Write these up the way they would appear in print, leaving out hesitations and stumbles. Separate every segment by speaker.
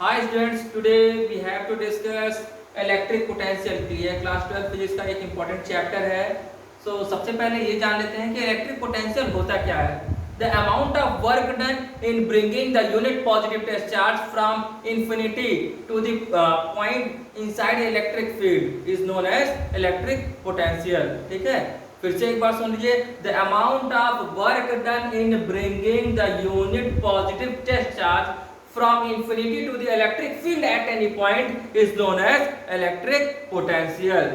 Speaker 1: Hi students, today we have to discuss electric potential के लिए class 12 physics का एक इम्पोर्टेंट चैप्टर है। सबसे पहले ये जान लेते हैं कि इलेक्ट्रिक पोटेंशियल होता क्या है। The amount of work done in bringing the unit positive test charge from infinity to the point inside the electric field is known as electric potential। ठीक है, फिर से एक बार सुन लीजिए। The amount of work done in bringing the unit positive test charge from infinity to the electric field at any point is known as electric potential।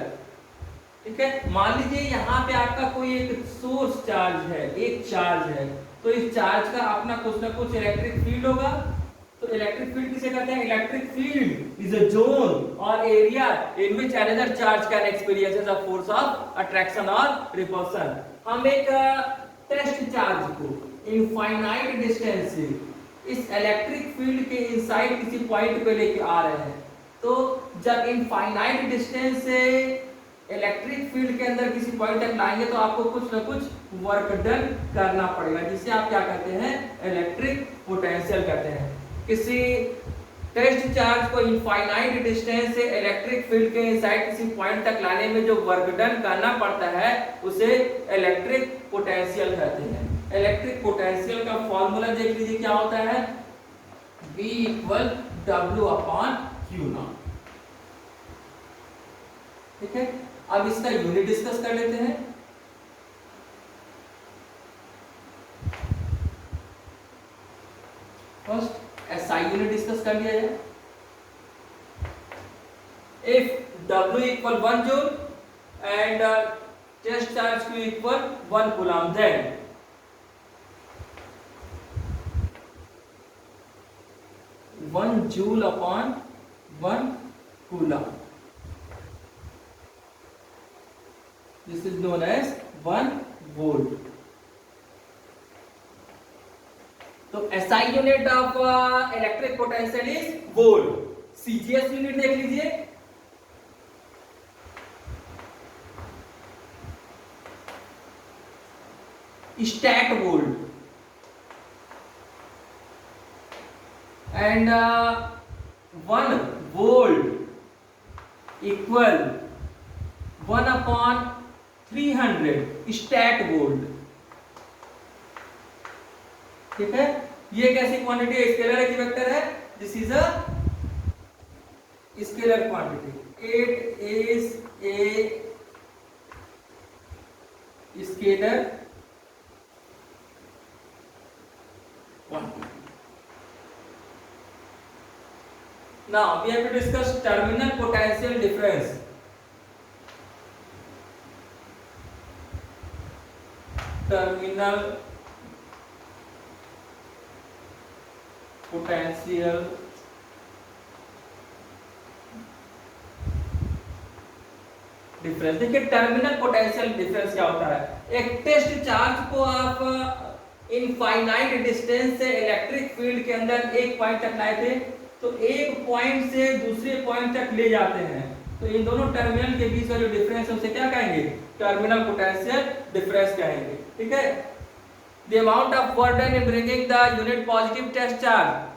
Speaker 1: ठीक है, मान लीजिए यहाँ पे आपका कोई एक सोर्स चार्ज है, एक चार्ज है, तो इस चार्ज का अपना कुछ ना कुछ इलेक्ट्रिक फील्ड होगा। तो इलेक्ट्रिक फील्ड किसे कहते हैं? Electric field is a zone और area in which another charge can experience a force of attraction और रिपल्शन। हम एक टेस्ट चार्ज को इनफाइनाइट डिस्टेंस से इस इलेक्ट्रिक फील्ड के इनसाइड किसी पॉइंट पे लेके आ रहे हैं, तो जब इनफाइनाइट डिस्टेंस से इलेक्ट्रिक फील्ड के अंदर किसी पॉइंट तक लाएंगे तो आपको कुछ ना कुछ वर्क डन करना पड़ेगा, जिसे आप क्या कहते हैं? इलेक्ट्रिक पोटेंशियल कहते हैं। किसी टेस्ट चार्ज को इनफाइनाइट डिस्टेंस से इलेक्ट्रिक फील्ड के इनसाइड किसी पॉइंट तक लाने में जो वर्क डन करना पड़ता है उसे इलेक्ट्रिक पोटेंशियल कहते हैं। इलेक्ट्रिक पोटेंशियल का फॉर्मूला देख लीजिए क्या होता है, V equal W upon Q not. ठीक है, अब इसका यूनिट डिस्कस कर लेते हैं। फर्स्ट SI यूनिट डिस्कस कर लिया है। If W equal 1 joule and test charge Q equal 1 coulomb, then one joule upon 1 coulomb, this is known as 1 volt. तो SI unit of electric potential is volt. CGS unit देख लीजिए, stat volt, and 1 volt equal 1 upon 300 stat volt. ठीक है, ये कैसी quantity है? Scalar है कि वेक्टर है? This is a scalar quantity. It is a scalar quantity. Now we have to discuss terminal potential difference। Terminal potential difference. देखिए terminal potential difference क्या होता है। एक टेस्ट चार्ज को आप इनफाइनाइट डिस्टेंस से इलेक्ट्रिक फील्ड के अंदर एक पॉइंट तक लाए थे, तो एक पॉइंट से दूसरे पॉइंट तक ले जाते हैं, तो इन दोनों टर्मिनल के बीच का जो डिफरेंस है उसे क्या कहेंगे? टर्मिनल पोटेंशियल डिफरेंस कहेंगे। ठीक है, the amount of work done in bringing the unit positive test charge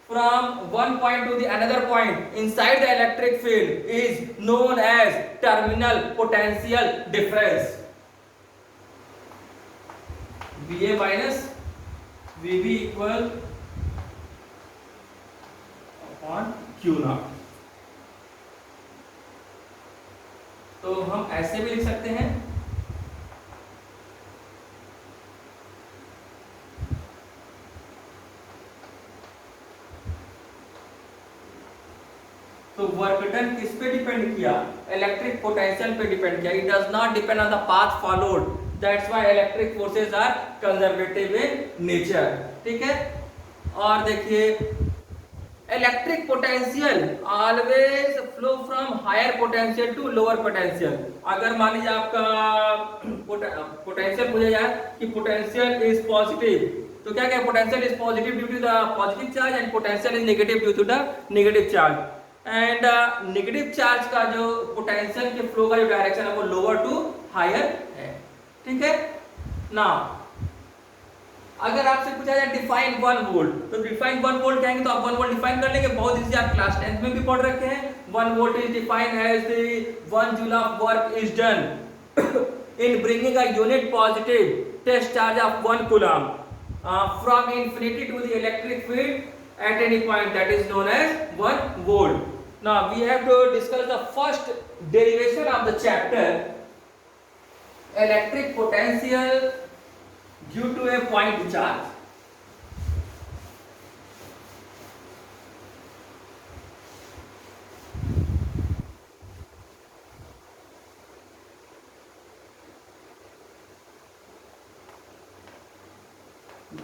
Speaker 1: from one point to the another point inside the electric field is known as terminal potential difference। VA minus VB equal upon Q naught। तो हम ऐसे भी लिख सकते हैं, तो work done किस पे डिपेंड किया? इलेक्ट्रिक पोटेंशियल पे डिपेंड किया। It does not depend on the path followed, that's why electric forces are conservative in nature. ठीक है, और देखिए electric potential always flow from higher potential to lower potential. अगर मान लीजिए आपका पोटेंशियल पूछा जाए कि पोटेंशियल इज पॉजिटिव, तो क्या क्या? Potential is positive due to the positive charge and potential is negative due to the negative charge. And negative charge का जो पोटेंशियल के फ्लो का जो डायरेक्शन है वो लोअर टू हायर है। ठीक है, नाउ अगर आपसे पूछा जाए डिफाइन 1 वोल्ट, तो डिफाइन 1 वोल्ट कहेंगे तो आप 1 वोल्ट डिफाइन कर लेंगे, बहुत इजी, आप क्लास 10th में भी पढ़ रखे हैं। 1 volt is defined as the 1 joule of work is done in bringing a unit positive test charge of 1 coulomb from infinity to the electric field at any point, that is known as 1 volt. Now we have to discuss the first derivation of the chapter, electric potential due to a point charge.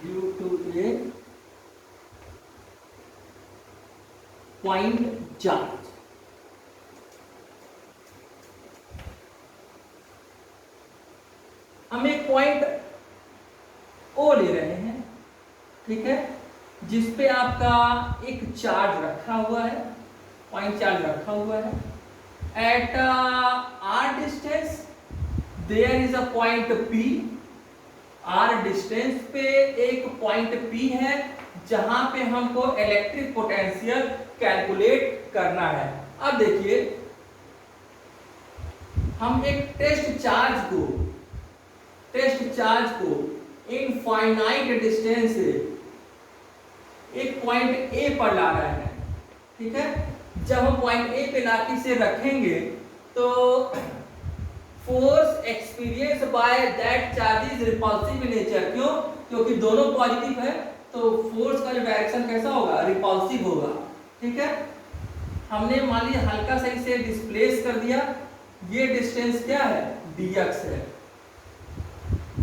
Speaker 1: Due to a point charge. हम एक point ओ ले रहे हैं, ठीक है, जिसपे आपका एक चार्ज रखा हुआ है, पॉइंट चार्ज रखा हुआ है। At r distance there is a point P, r distance पे एक पॉइंट पी है जहां पे हमको इलेक्ट्रिक पोटेंशियल कैलकुलेट करना है। अब देखिए, हम एक टेस्ट चार्ज को इनफाइनाइट डिस्टेंस से एक पॉइंट ए पर ला रहे हैं, ठीक है। जब हम पॉइंट ए पे लाके इसे रखेंगे तो force experience by that charge is repulsive in nature. क्यों? क्योंकि दोनों पॉजिटिव है, तो फोर्स का जो डायरेक्शन कैसा होगा? रिपल्सिव होगा, ठीक है। हमने मान लीजिए हल्का सा इसे डिस्प्लेस कर दिया, ये डिस्टेंस क्या है? dx है।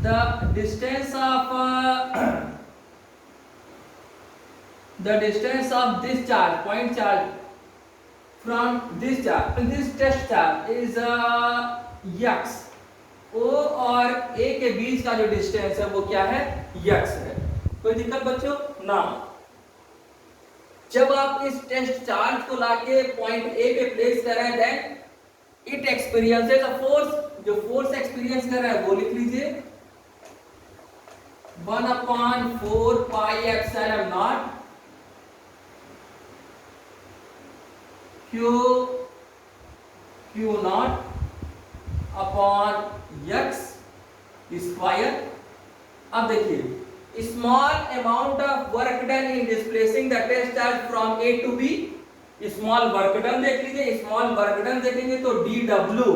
Speaker 1: The distance of this charge, point charge from this test charge is x. O और A के बीच का जो डिस्टेंस है वो क्या है? x है। कोई दिक्कत बच्चों? ना। जब आप इस टेस्ट चार्ज को लाके पॉइंट A पे प्लेस कर रहे हैं, then it experiences a force. जो फोर्स एक्सपीरियंस कर रहा है वो लिख लीजिए 1/4 pi epsilon naught Q naught upon x square. अब देखिए, small amount of work done in displacing the test charge from A to B। Small work done देख लीजिए, स्मॉल वर्क डन देखेंगे तो dW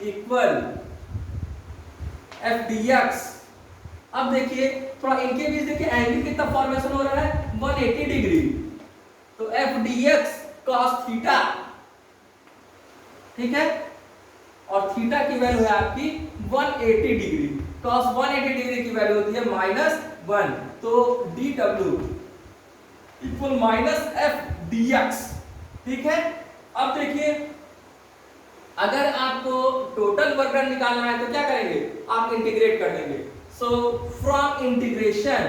Speaker 1: इक्वल F dx। अब देखिए थोड़ा इनके बीच देखिए एंगल कितना फॉर्मेशन हो रहा है? 180 डिग्री। तो F dx cos थीटा, ठीक है, और थीटा की वैल्यू है आपकी 180 डिग्री। cos 180 डिग्री की वैल्यू होती है -1, तो dW इक्वल -F dx, ठीक है। अब देखिए, अगर आपको टोटल वर्क डन निकालना है तो क्या करेंगे? आप इंटीग्रेट कर देंगे। So from integration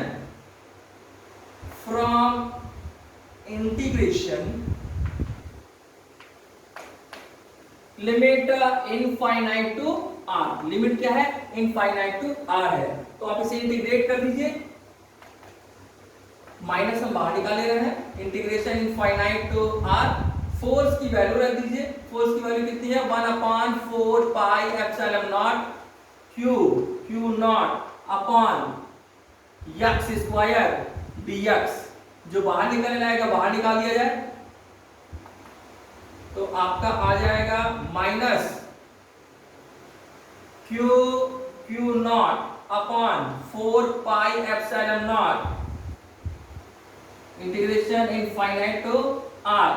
Speaker 1: limit infinite to r। Limit क्या है? इनफाइनाइट टू r है, तो आप इसे इंटीग्रेट कर दीजिए। माइनस हम बाहर निकाले रहे हैं, integration infinite to r। Force की वैल्यू रख दीजिए, फोर्स की वैल्यू कितनी है? 1/4 pi epsilon naught Q naught upon x square dx। जो बाहर निकलने आएगा बाहर निकाल दिया जाए, तो आपका आ जाएगा minus Q naught upon 4 pi epsilon naught integration infinite to r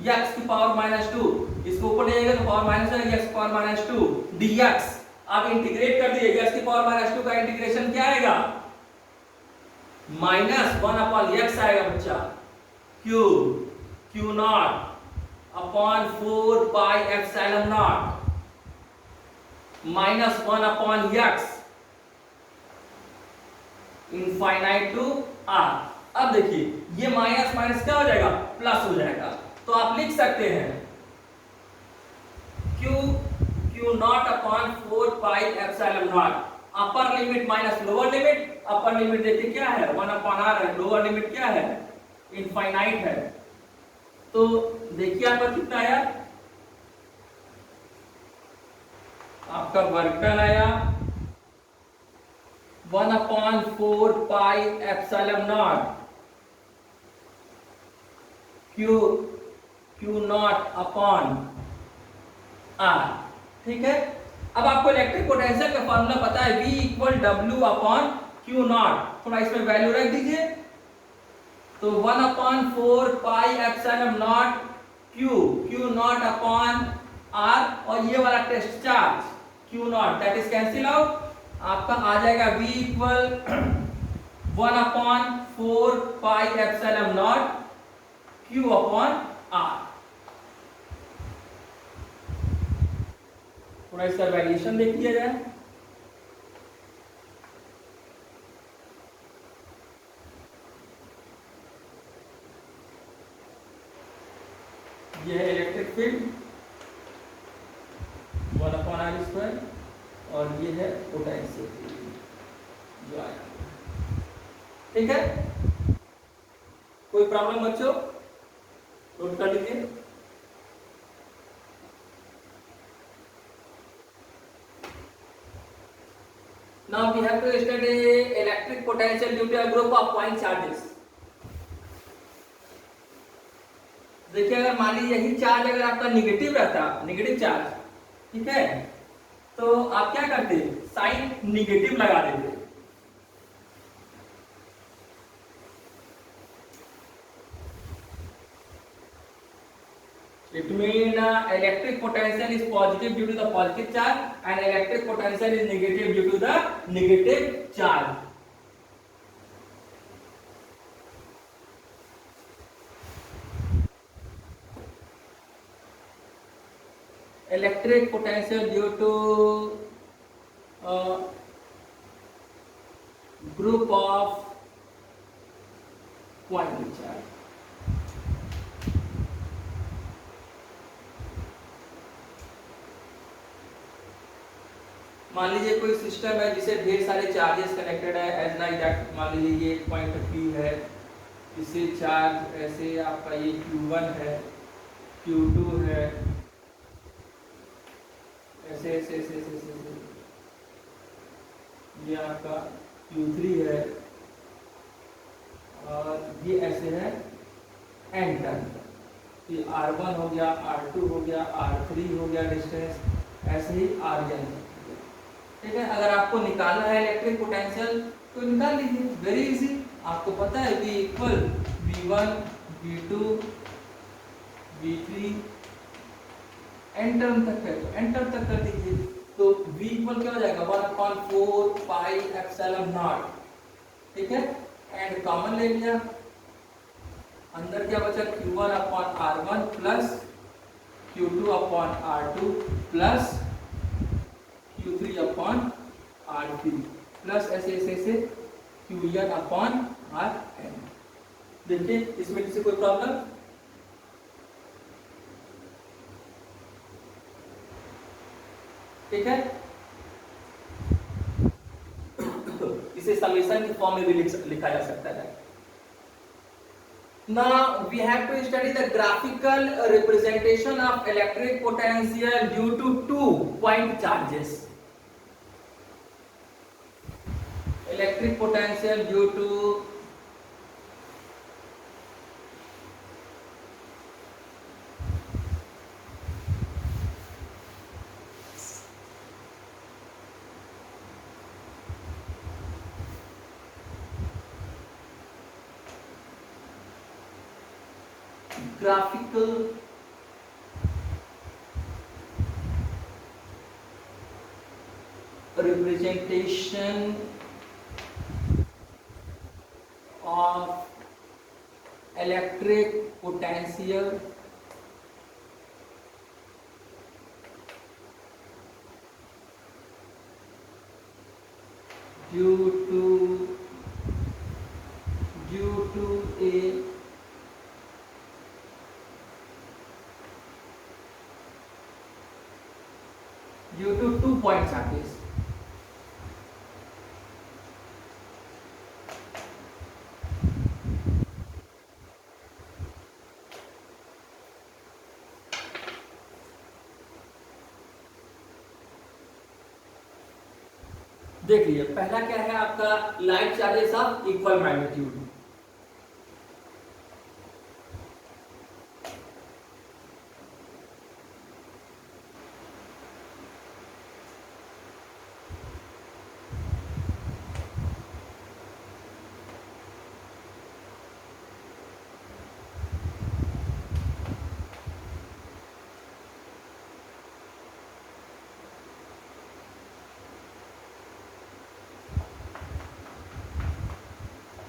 Speaker 1: x की पावर -2। इसको ऊपर ले जाएगा तो पावर माइनस है, x की पावर -2 dx। आप इंटीग्रेट कर दिए, x की पावर -2 का इंटीग्रेशन क्या आएगा? -1/x आएगा बच्चा। Q naught upon 4 pi epsilon naught -1/x infinite to r। अब देखिए, ये माइनस माइनस क्या हो जाएगा? प्लस हो जाएगा। तो आप लिख सकते हैं Q naught upon 4 pi epsilon not upper limit minus lower limit, upper limit देखिए क्या है 1/r है, लोअर लिमिट क्या है इनफाइनाइट है। तो देखिए आपका कितना आया, आपका वर्गटन आया 1/4 pi epsilon naught Q naught upon r. ठीक है, अब आपको इलेक्ट्रिक पोटेंशियल का फॉर्मूला पता है V equal W upon Q naught, थोड़ा इसमें वैल्यू रख दीजिए। तो 1/4 pi epsilon naught Q naught upon r, और ये वाला test charge Q naught that is cancel out, आपका आ जाएगा V equal 1/4 pi epsilon naught Q upon r. थोड़ा इसका वैल्यूएशन देख लिया जाए। ये है इलेक्ट्रिक फील्ड 1/r², और ये है पोटेंशियल जो आया। ठीक है, कोई प्रॉब्लम बच्चों, नोट कर लीजिए। Now we have to study electric potential due to a group of point charges. देखिए अगर मान लीजिए यही चार्ज अगर आपका निगेटिव रहता, निगेटिव चार्ज, ठीक है, तो आप क्या करते, साइन निगेटिव लगा देते। It means electric potential is positive due to the positive charge and electric potential is negative due to the negative charge. Electric potential due to group of point charge. मान लीजिए कोई system है जिसे ढेर सारे charges connected है, as like that, मान लीजिए ये एक पॉइंट P है, इससे चार्ज ऐसे आपका ये Q1 है, Q2 है, ऐसे ऐसे ऐसे ऐसे ऐसे, ये आपका Q3 है, और ये ऐसे है N टर्न। ये R1 हो गया, R2 हो गया, R3 हो गया डिस्टेंस, ऐसे ही Rn। ठीक है, अगर आपको निकालना है इलेक्ट्रिक पोटेंशियल तो निकाल लीजिए, वेरी इजी। आपको पता है V equal V1 V2 V3 N term तक है, तो एन टर्म तक कर दीजिए। तो V इक्वल क्या हो जाएगा 1/4 पाई एप्सिलॉन नॉट। ठीक है, एंड कॉमन ले लिया, अंदर क्या बचा Q1 upon R1 plus Q2 upon R2 plus Q3 upon R3 plus ऐसे ऐसे ऐसे Qn अपॉन Rn। देखिए इसमें किसी कोई प्रॉब्लम, ठीक है, इसे समीकरण की फॉर्म में भी लिखा जा सकता है। Now we have to study the graphical representation of electric potential due to 2 point charges. Electric potential due to graphical representation of electric potential due to a due to 2 point charges. देखिए पहला क्या है आपका, light charges of equal magnitude.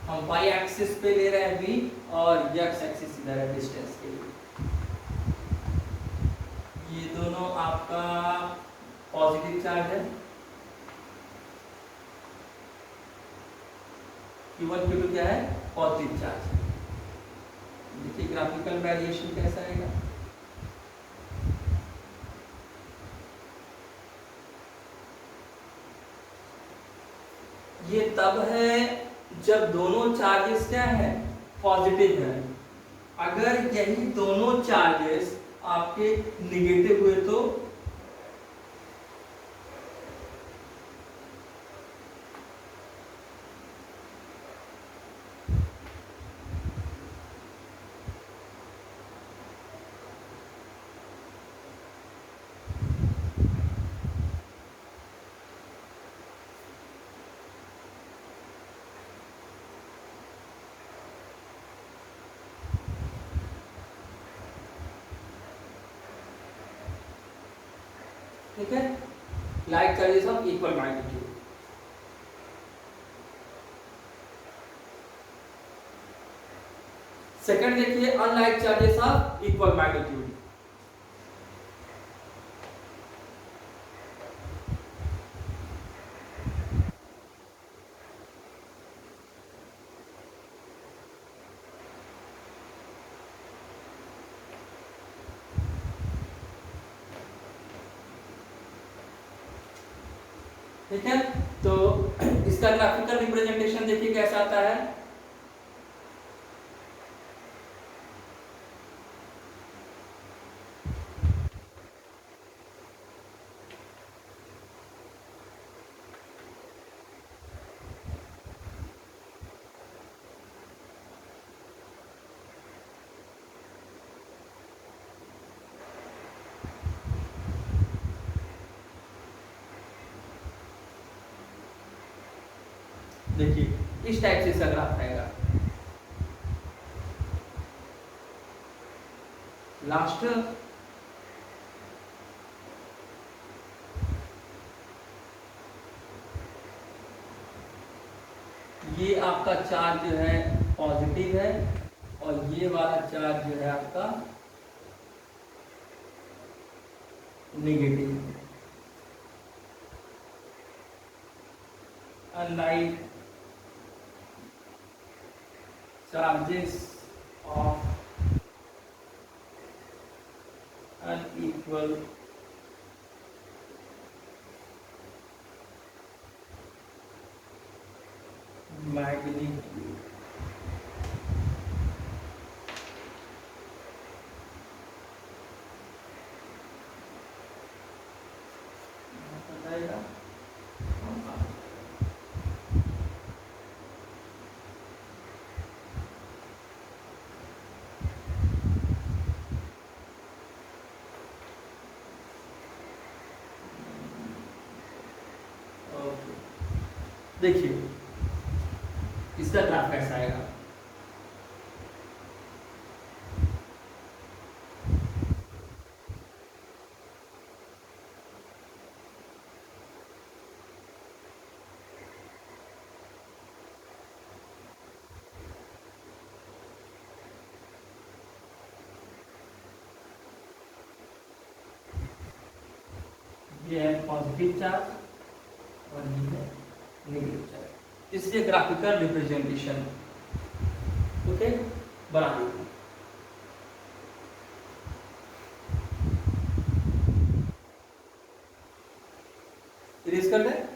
Speaker 1: हम y axis पे ले रहे हैं v और x एक्सिस इधर है डिस्टेंस के लिए। ये दोनों आपका पॉजिटिव चार्ज है, Q1 Q2 क्या है, पॉजिटिव चार्ज। देखिए ग्राफिकल वेरिएशन कैसा आएगा। ये तब है जब दोनों चार्जेस क्या है, पॉजिटिव है। अगर यही दोनों चार्जेस आपके निगेटिव हुए तो ठीक है, like charges of equal magnitude. Second देखिए, unlike charges of equal magnitude. ठीक है, तो इसका ग्राफिकल रिप्रेजेंटेशन देखिए कैसा आता है। देखिए इस टाइप से इसका ग्राफ रहेगा। लास्ट ये आपका चार्ज जो है पॉजिटिव है और ये वाला चार्ज जो है आपका negative. Unlike charges of unequal magnitude। बताएगा देखिए इसका ग्राफ कैसा आएगा। ये है पॉजिटिव चार्ज और ये है नेगेटिव चार्ज, इसलिए ग्राफिकल रिप्रेजेंटेशन ओके बना देते हैं। इरेज कर दें।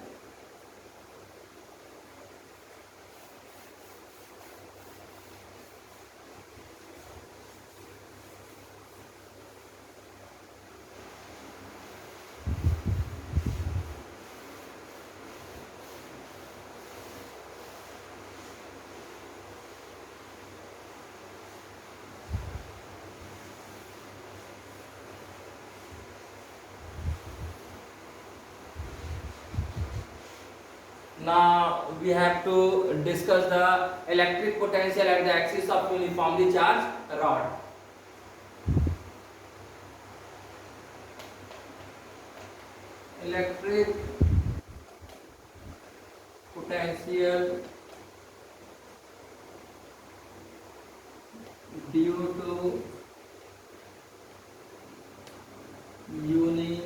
Speaker 1: Now we have to discuss the electric potential at the axis of uniformly charged rod. Electric potential due to uniformly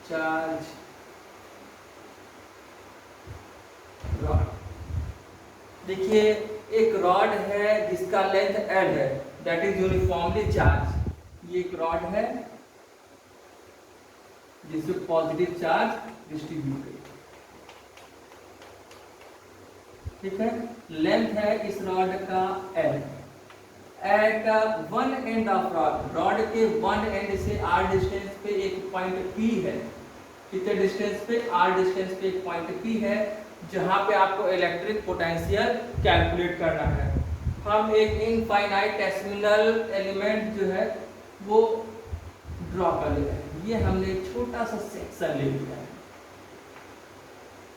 Speaker 1: charged rod. देखिए एक रॉड है जिसका लेंथ L है, दैट इज यूनिफॉर्मली चार्ज। ये एक रॉड है जिसमें पॉजिटिव चार्ज डिस्ट्रीब्यूटेड, ठीक है। लेंथ है इस रॉड का L। At one end of rod के वन एंड से r डिस्टेंस पे एक पॉइंट P है। कितने डिस्टेंस पे? r डिस्टेंस पे एक पॉइंट P है जहां पे आपको इलेक्ट्रिक पोटेंशियल कैलकुलेट करना है। हम एक इनफाइनाइटेसिमल एलिमेंट जो है वो ड्रॉ कर ले रहे हैं। ये हमने एक छोटा सा सेक्शन ले लिया है,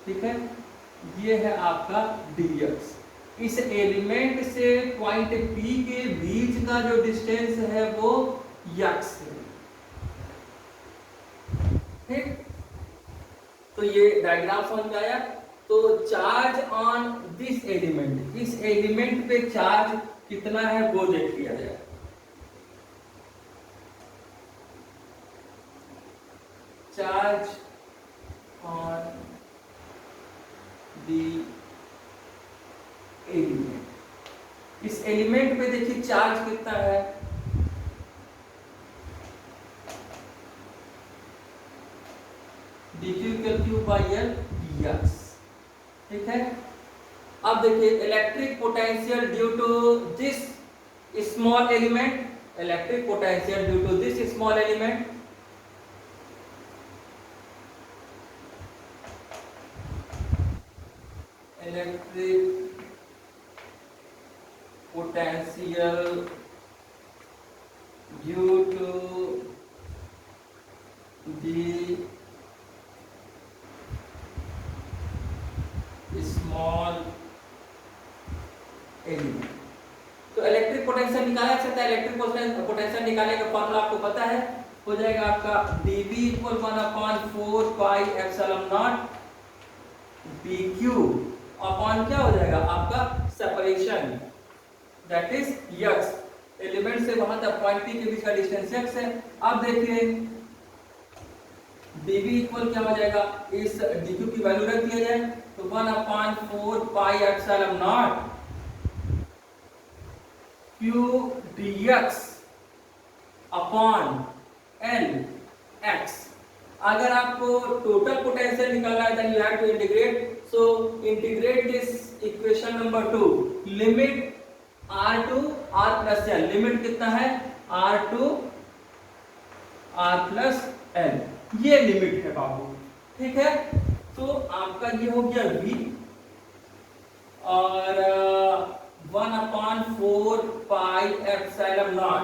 Speaker 1: ठीक है। ये है आपका dx। इस एलिमेंट से पॉइंट P के बीच का जो डिस्टेंस है वो x है, ठीक। तो ये डायग्राम समझ में आया। तो चार्ज ऑन दिस एलिमेंट, इस एलिमेंट पे चार्ज कितना है वो देख लिया जाए। चार्ज ऑन दी एलिमेंट, इस एलिमेंट पे देखिए चार्ज कितना है, dq = q by L dx, ठीक है। अब देखिए electric potential due to this small element, electric potential due to this small element, electric potential due to the small element. तो इलेक्ट्रिक पोटेंशियल निकाला जा सकता है। इलेक्ट्रिक पोटेंशियल निकालने का फॉर्मूला आपको पता है, हो जाएगा आपका dV = 1/4 pi epsilon not dq upon क्या हो जाएगा आपका separation, that is x। Element से वहां तक पॉइंट P के बीच का डिस्टेंस x है। अब देखिए dV इक्वल क्या हो जाएगा, इस dq की वैल्यू रख दिया जाए तो 1/4 pi epsilon naught q dx upon L x। अगर आपको टोटल पोटेंशियल निकालना है then you have to integrate. So integrate this equation number 2, limit r to r plus l। Limit कितना है? r to r plus l, ये limit है बाबू, ठीक है। तो आपका ये हो गया v और 1/4 pi epsilon naught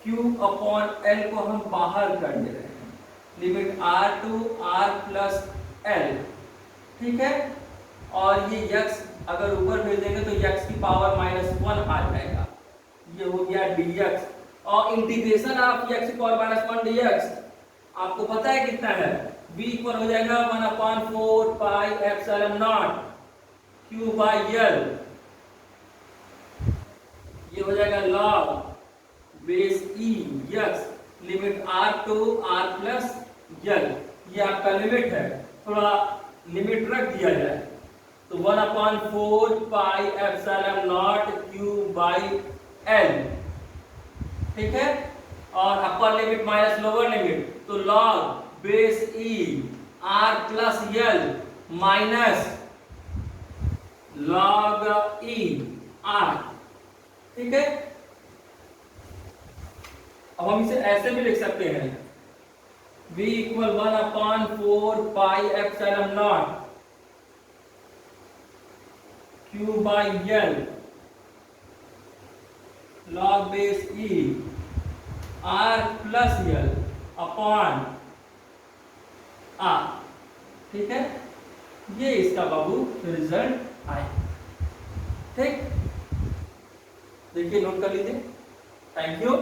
Speaker 1: q upon l को हम बाहर कर दे रहे हैं, limit r to r plus l, ठीक है। और ये x अगर ऊपर भेज देंगे तो x की पावर -1 आ जाएगा। ये हो गया dx और इंटीग्रेशन ऑफ x की पावर -1 dx आपको पता है कितना है, v इक्वल हो जाएगा 1/4 pi epsilon naught q by l। ये हो जाएगा log base e x limit r to r plus l। ये आपका लिमिट है, थोड़ा लिमिट रख दिया जाए तो 1/4 pi epsilon naught q by l, ठीक है। और upper limit minus lower limit तो log base e r plus l minus log e r, ठीक है। अब हम इसे ऐसे भी लिख सकते हैं, v equal 1/4 pi epsilon naught q by l log base e r plus l upon r. ठीक है, ये इसका बाबू रिजल्ट आए। ठीक, देखिए नोट कर लीजिए। Thank you.